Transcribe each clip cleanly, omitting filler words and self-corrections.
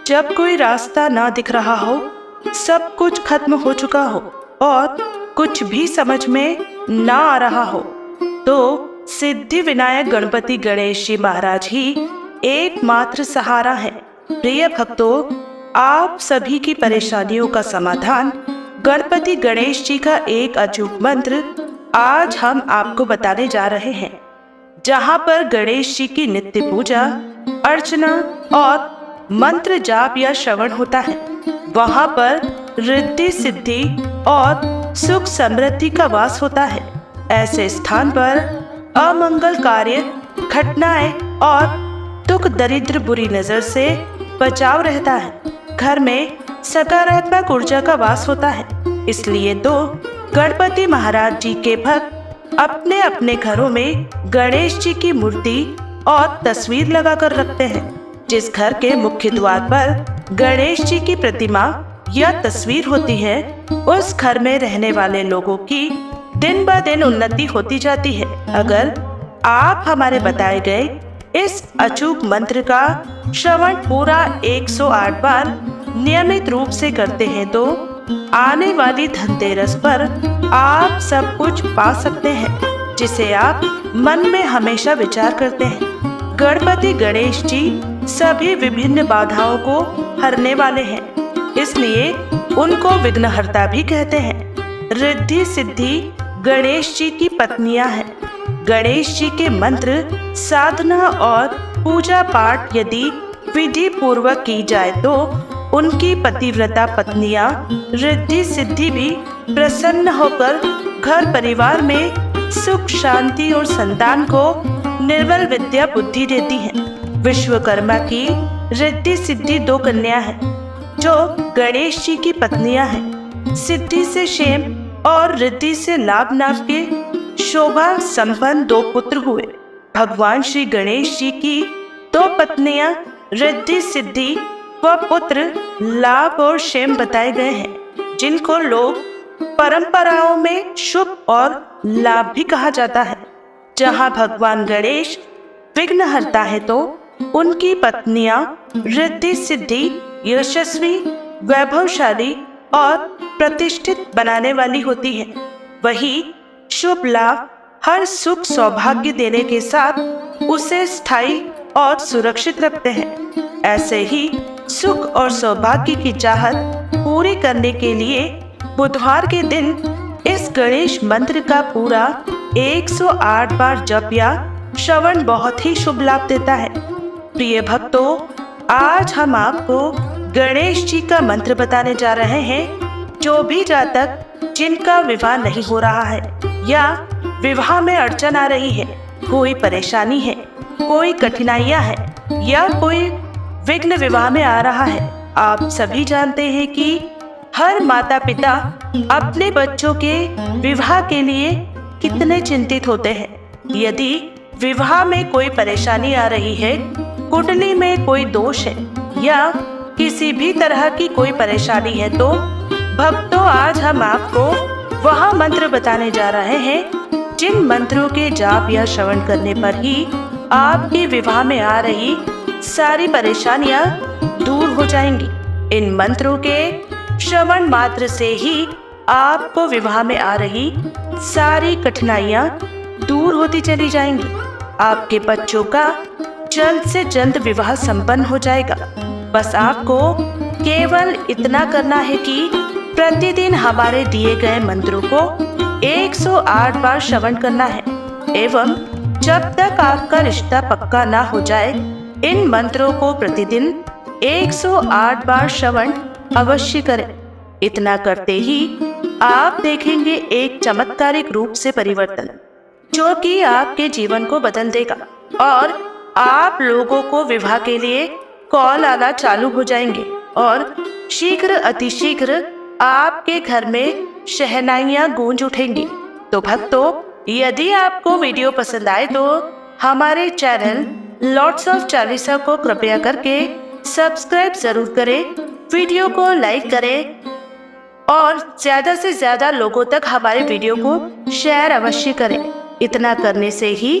जब कोई रास्ता ना दिख रहा हो, सब कुछ खत्म हो चुका हो और कुछ भी समझ में ना आ रहा हो, तो सिद्धि विनायक गणपति गणेश जी महाराज ही एकमात्र सहारा है। प्रिय भक्तों, आप सभी की परेशानियों का समाधान गणपति गणेश जी का एक अचूक मंत्र आज हम आपको बताने जा रहे हैं। जहाँ पर गणेश जी की नित्य पूजा अर्चना और मंत्र जाप या श्रवण होता है, वहाँ पर रिद्धि सिद्धि और सुख समृद्धि का वास होता है। ऐसे स्थान पर अमंगल कार्य, घटनाएं और दुख दरिद्र बुरी नजर से बचाव रहता है। घर में सकारात्मक ऊर्जा का वास होता है। इसलिए तो गणपति महाराज जी के भक्त अपने अपने घरों में गणेश जी की मूर्ति और तस्वीर लगाकर रखते हैं। जिस घर के मुख्य द्वार पर गणेश जी की प्रतिमा या तस्वीर होती है, उस घर में रहने वाले लोगों की दिन ब दिन उन्नति होती जाती है। अगर आप हमारे बताए गए इस अचूक मंत्र का श्रवण पूरा 108 बार नियमित रूप से करते हैं, तो आने वाली धनतेरस पर आप सब कुछ पा सकते हैं, जिसे आप मन में हमेशा विचार करते हैं। गणपति गणेश जी सभी विभिन्न बाधाओं को हरने वाले हैं, इसलिए उनको विघ्नहर्ता भी कहते हैं। रिद्धि सिद्धि गणेश जी की पत्नियां हैं। गणेश जी के मंत्र, साधना और पूजा पाठ यदि विधि पूर्वक की जाए तो उनकी पतिव्रता पत्नियां रिद्धि सिद्धि भी प्रसन्न होकर घर परिवार में सुख शांति और संतान को निर्मल विद्या बुद्धि देती हैं। विश्वकर्मा की रिद्धि सिद्धि 2 कन्या हैं, जो गणेश जी की पत्नियां हैं। सिद्धि से क्षेम और रिद्धि से लाभ नाम के शोभा संपन्न 2 पुत्र हुए। भगवान श्री गणेश जी की 2 पत्नियां रिद्धि सिद्धि व पुत्र लाभ और क्षेम बताए गए हैं, जिनको लोग परंपराओं में शुभ और लाभ भी कहा जाता है। जहाँ भगवान गणेश विघ्नहर्ता है, तो उनकी पत्नियां रिद्धि सिद्धि यशस्वी, वैभवशाली और प्रतिष्ठित बनाने वाली होती हैं। वही शुभ लाभ हर सुख सौभाग्य देने के साथ उसे स्थायी और सुरक्षित रखते हैं। ऐसे ही सुख और सौभाग्य की चाहत पूरी करने के लिए बुधवार के दिन इस गणेश मंत्र का पूरा 108 बार जप या श्रवण बहुत ही शुभ लाभ देता है। प्रिय भक्तों, आज हम आपको गणेश जी का मंत्र बताने जा रहे हैं। जो भी जातक जिनका विवाह नहीं हो रहा है या विवाह में अड़चन आ रही है, कोई परेशानी है, कोई कठिनाइयां है या कोई विघ्न विवाह में आ रहा है, आप सभी जानते हैं कि हर माता पिता अपने बच्चों के विवाह के लिए कितने चिंतित होते हैं। यदि विवाह में कोई परेशानी आ रही है, कुंडली में कोई दोष है या किसी भी तरह की कोई परेशानी है, तो भक्तों आज हम आपको वह मंत्र बताने जा रहे हैं जिन मंत्रों के जाप या श्रवण करने पर ही आपके विवाह में आ रही सारी परेशानियां दूर हो जाएंगी। इन मंत्रों के श्रवण मात्र से ही आपको विवाह में आ रही सारी कठिनाइयां दूर होती चली जाएंगी। आपके बच्चों का जल्द से जल्द विवाह संपन्न हो जाएगा। बस आपको केवल इतना करना है कि प्रतिदिन हमारे दिए गए मंत्रों को 108 बार श्रवण करना है एवं जब तक आपका रिश्ता पक्का ना हो जाए, इन मंत्रों को प्रतिदिन 108 बार श्रवण अवश्य करें। इतना करते ही आप देखेंगे एक चमत्कारिक रूप से परिवर्तन, जो कि आपके जीवन को बदल देगा और आप लोगों को विवाह के लिए कॉल आना चालू हो जाएंगे और शीघ्र अतिशीघ्र आपके घर में शहनाइयां गूंज उठेंगी। तो भक्तों, यदि आपको वीडियो पसंद आए तो हमारे चैनल लॉर्ड्स ऑफ चालीसा को कृपया करके सब्सक्राइब जरूर करें, वीडियो को लाइक करें और ज्यादा से ज्यादा लोगों तक हमारे वीडियो को शेयर अवश्य करें। इतना करने से ही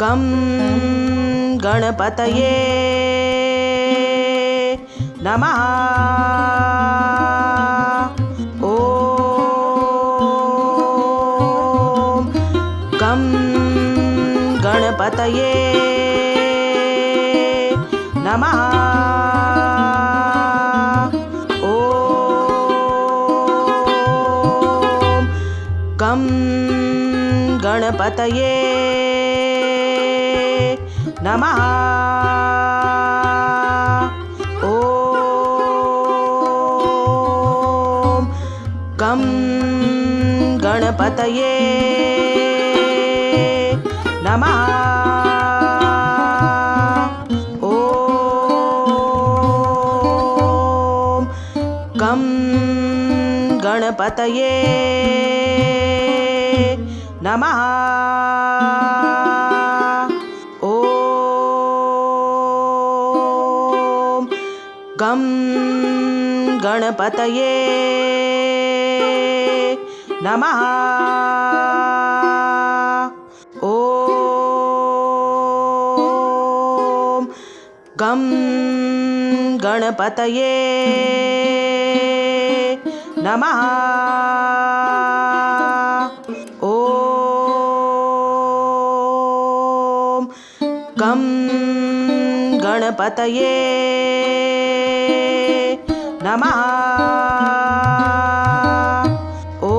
गं गणपतये नमः। ॐ गं गणपतये नमः। गं गणपतये नमः। ॐ गं गणपतये नमः। ॐ गं गणपतये नमः। ॐ गं गणपतये नमः। ॐ गं गणपतये नमः। गं गणपतये नमः। ॐ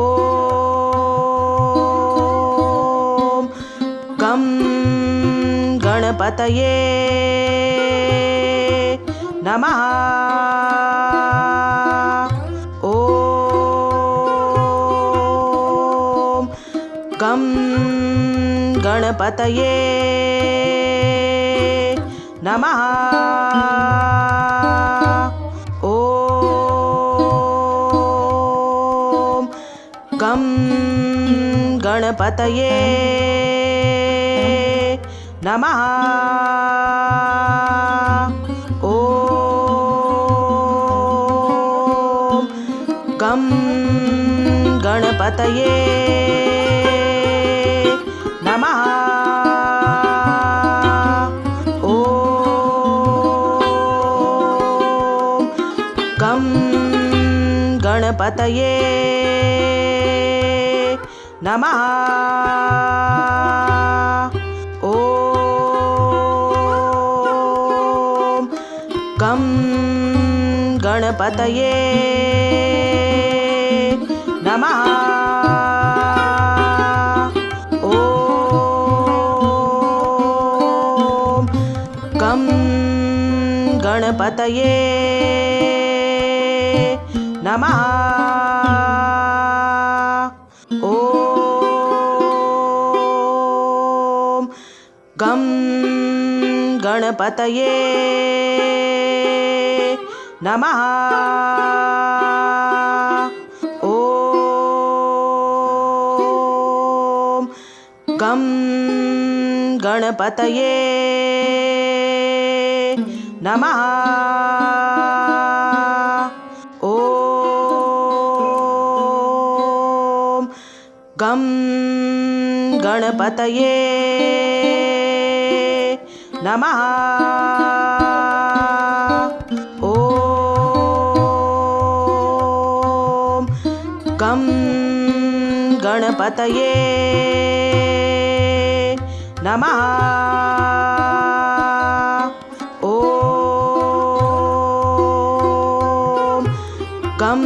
गं गणपतये नमः। ॐ गं गणपतये नमः। ॐ गं गणपतये नमः। ॐ गं गणपतये नमः। गं गणपतये नमः। ॐ गं गणपतये नमः। ॐ गं गणपतये नमः। ॐ गं गणपतये नमः। ॐ गं गणपतये नमः। गं गणपतये नमः। ॐ गं गणपतये नमः। ॐ गं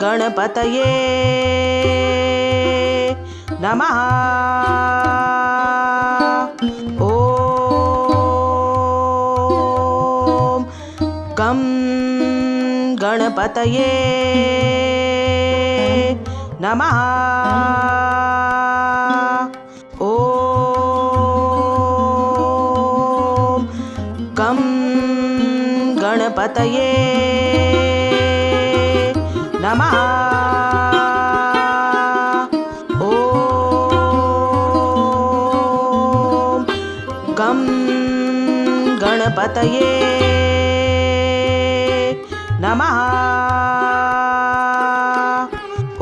गणपतये नमः। ॐ गं गणपतये नमः। ॐ गं गणपतये नमः। गं गणपतये नमः।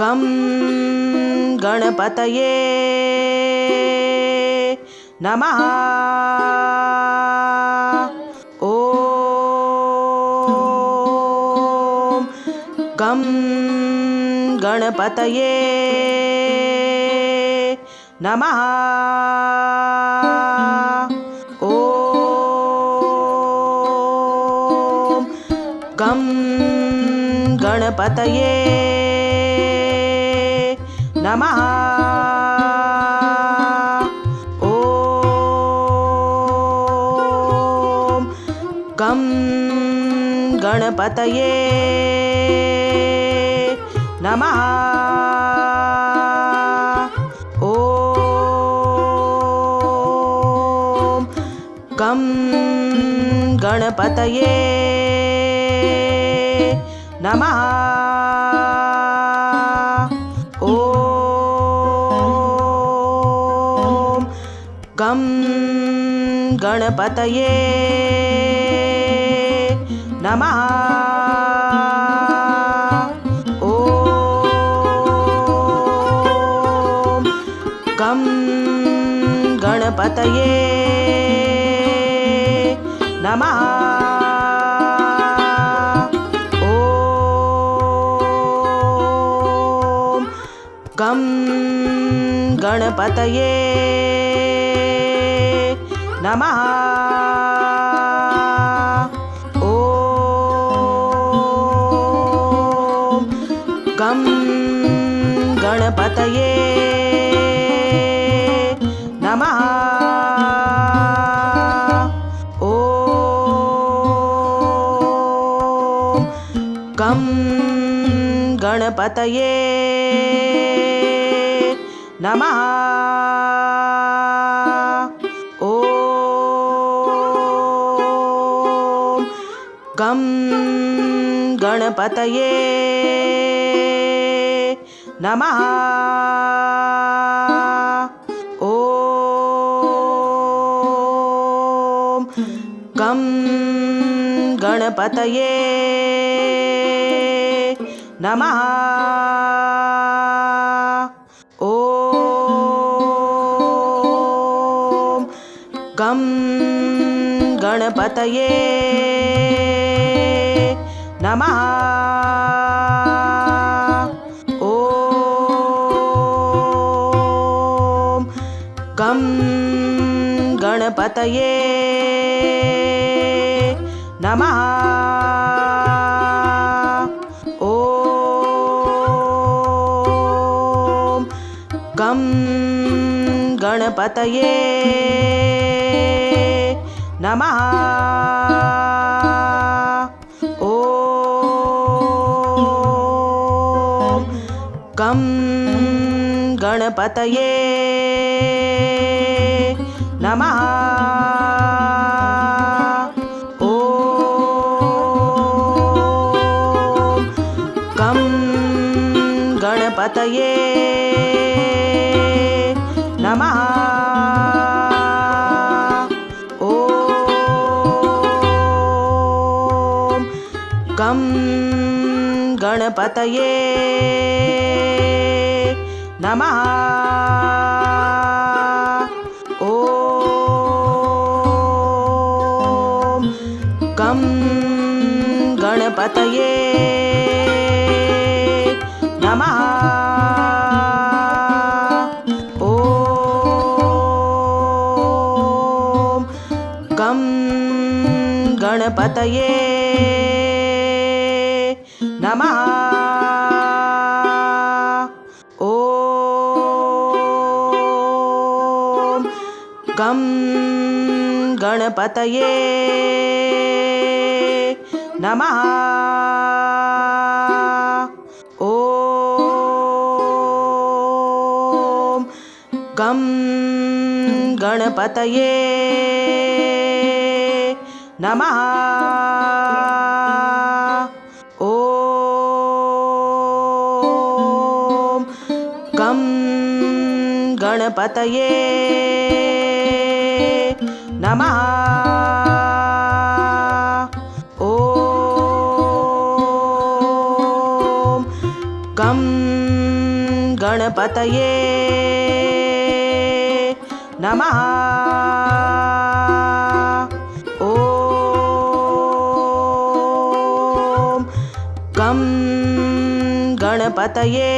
गं गणपतये नमः। ॐ गं गणपतये नमः। ॐ गं गणपतये नमः। ॐ गं गणपतये नमः। ॐ गं गणपतये नमः। ॐ गं गणपतये नमः। ॐ गं गणपतये नमः। गं गणपतये नमः। ॐ गं गणपतये नमः। ॐ गं गणपतये नमः। ॐ गं गणपतये नमः। ॐ गं गणपतये नमः। ॐ गं गणपतये नमः। ॐ गं गणपतये नमः। ॐ गं गणपतये नमः। ॐ गं गणपतये नमः। ॐ गं गणपतये नमः। ॐ गं गणपतये नमः। ॐ गं गणपतये नमः। ॐ गं गणपतये नमः। ॐ गं गणपतये नमः। ॐ गं गणपतये नमः। ॐ गं गणपतये नमः। ॐ गं गणपतये नमः। ॐ गं गणपतये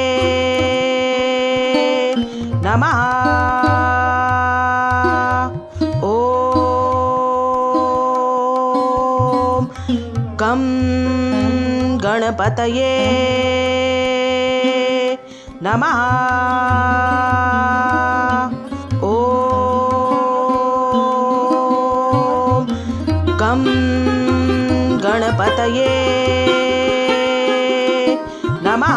नमः। ॐ गं गणपतये नमः। ॐ गं गणपतये नमः।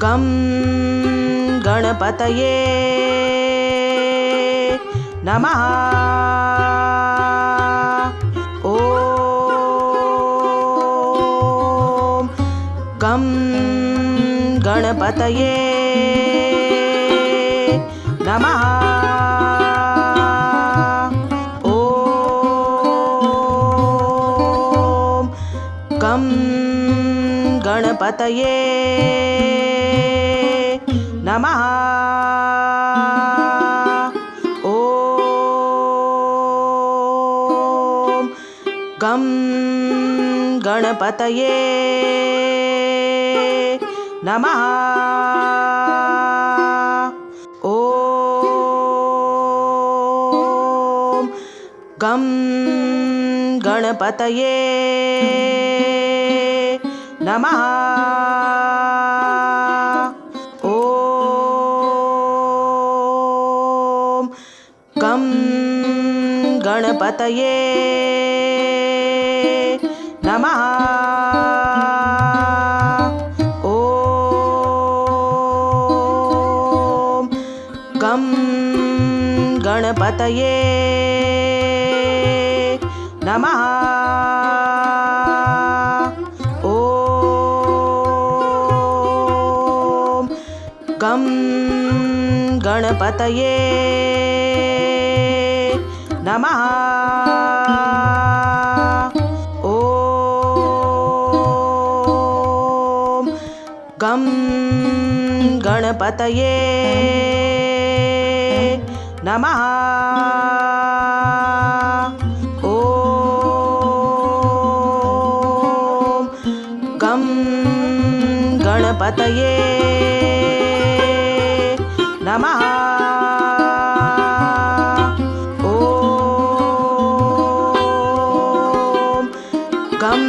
गं गणपतये नमः। ॐ गं गणपतये नमः। ॐ गं गणपतये नमः। ॐ गं गणपतये नमः। ॐ गं गणपतये नमः। गं गणपतये नमः। ॐ गं गणपतये नमः। ॐ गं गणपतये नमः। ॐ गं गणपतये नमः। ॐ गं गणपतये नमः। गं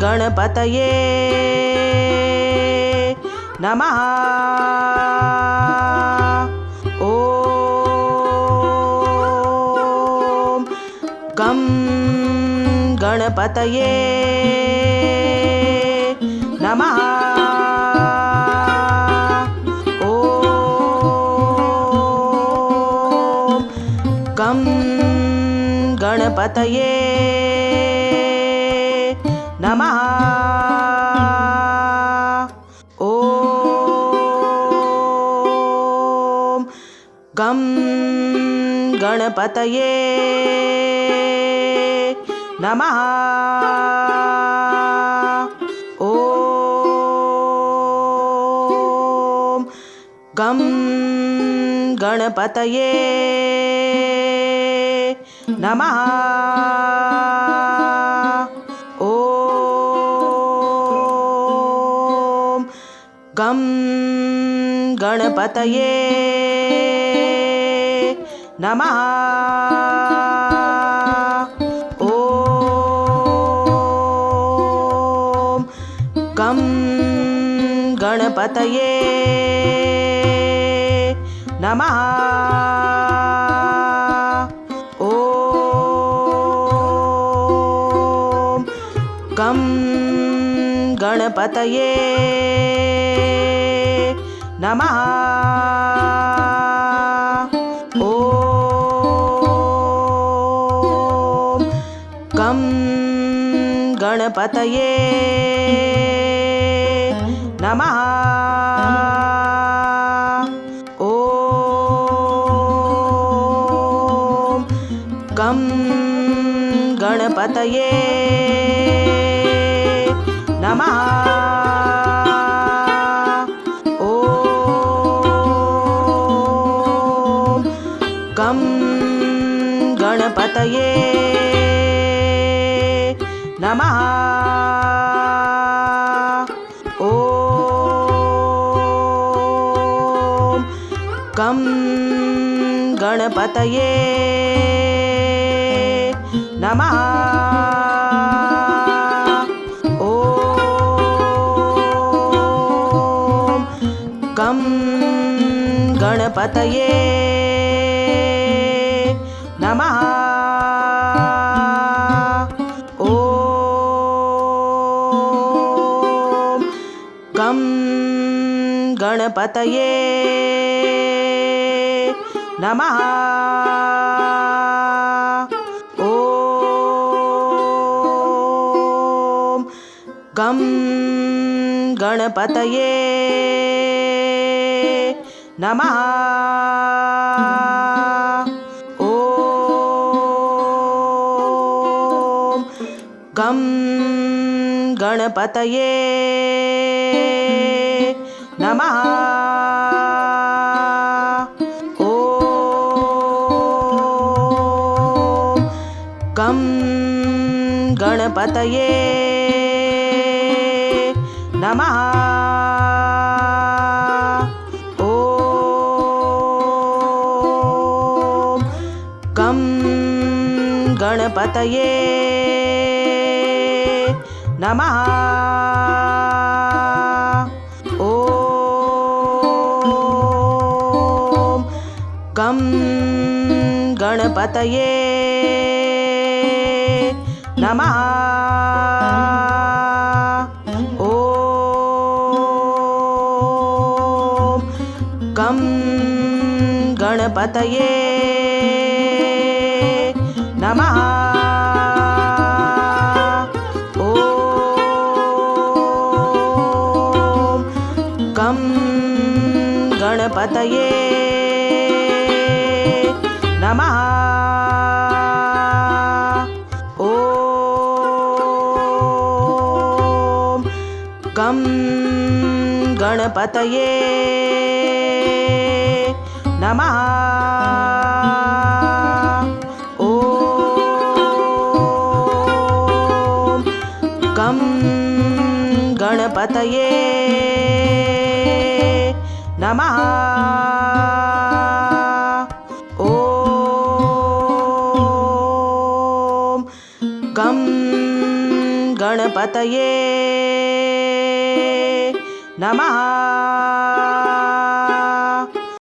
गणपतये नमः। ॐ गं गणपतये नमः। ॐ गं गणपतये नमः। ॐ गं गणपतये नमः। ॐ गं गणपतये नमः। ॐ गं गणपतये नमः। ॐ गं गणपतये नमः। ॐ गं गणपतये नमः। ॐ गं गणपतये नमः। ॐ गं गणपतये नमः। ॐ गं गणपतये नमः। ॐ गं गणपतये नमः। ॐ गं गणपतये नमः। ॐ गं गणपतये नमः। ॐ गं गणपतये नमः। ॐ गं गणपतये नमः। ॐ गं गणपतये नमः। ॐ गं गणपतये नमः। ॐ गं गणपतये नमः। ॐ गं गणपतये नमः। ॐ गं गणपतये नमः। ॐ गं गणपतये नमः। ॐ गं गणपतये नमः। ॐ गं गणपतये नमः।